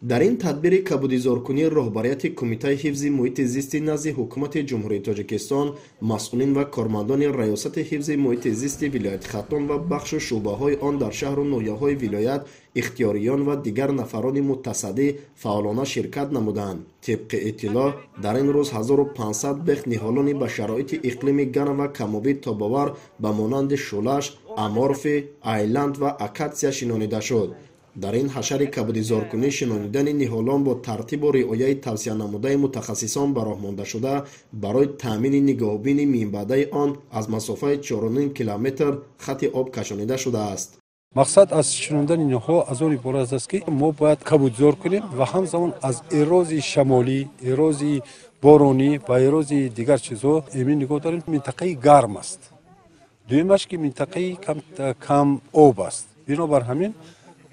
дар ин тадбири кабудизоркунии роҳбарияти кумитаи ҳифзи муҳити зисти назди ҳукумати ҷумҳурии тоҷикистон, масъулин ва кормандони раёсати ҳифзи муҳити зисти вилояти Хатлон ва бахшу шӯъбаҳои он дар шаҳру ноҳияҳои вилоят, ихтиёриён ва дигар нафарони мутасаддӣ фаъолона ширкат намуданд. тибқи иттилоъ, дар ин рӯз 1500 бех ниҳолони ба шароити иқлими гарм ва камобид тобовар ба монанди шулаш, аморфи, айланд ва акатсия шинонида шуд. дар ин ҳашари кабудизоркунӣ шинонидани ниҳолон бо тартибу риояи тавсиянамудаи мутахассисон ба роҳ мондашуда барои таъмини нигоҳубини минбаъдаи он аз масофаи 4.5 километр хати об кашонида шудааст. мақсад аз шинондани ниҳо аз он иборат аст ки мо бояд кабудзор кунем ва ҳамзамон аз эрози шамолӣ, эрози боронӣ ва эрози дигар чизҳо эмин нигоҳ дорем. Минтақаи гарм аст. дуюмаш ки минтақаи кам об аст. бинобар ҳамин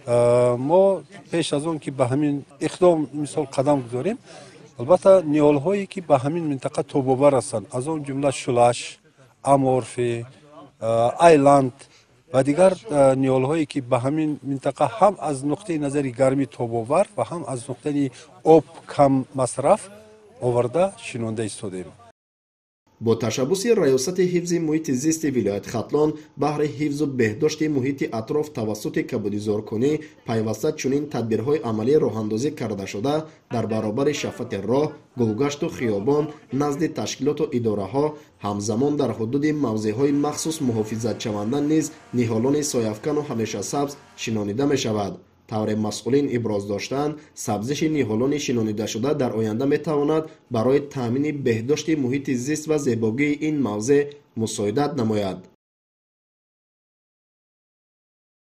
мо пеш аз он ки ба ҳамин иқдом мисол қадам гузорем, албатта ниҳолҳое ки ба ҳамин минтақа тобовар ҳастанд, аз он ҷумла шулаш, аморфи, айланд ва дигар ниҳолҳое ки ба ҳамин минтақа ҳам аз нуқтаи назари гармӣ тобовар ва ҳам аз нуқтаи об кам масраф оварда шинонда истодем. бо ташаббуси раёсати ҳифзи муҳити зисти вилояти Хатлон баҳри ҳифзу беҳдошти муҳити атроф тавассути кабудизоркунӣ пайваста чунин тадбирҳои амалӣ роҳандозӣ карда шуда дар баробари шафати роҳ, гулгашту хиёбон назди ташкилоту идораҳо ҳамзамон дар ҳудуди мавзеъҳои махсус муҳофизатшаванда низ ниҳолони сояфкану ҳамешасабз шинонида мешавад. тавре масъулин иброз доштанд, сабзиши ниҳолони шинонидашуда дар оянда метавонад барои таъмини беҳдошти муҳити зист ва зебогии ин мавзеъ мусоидат намояд.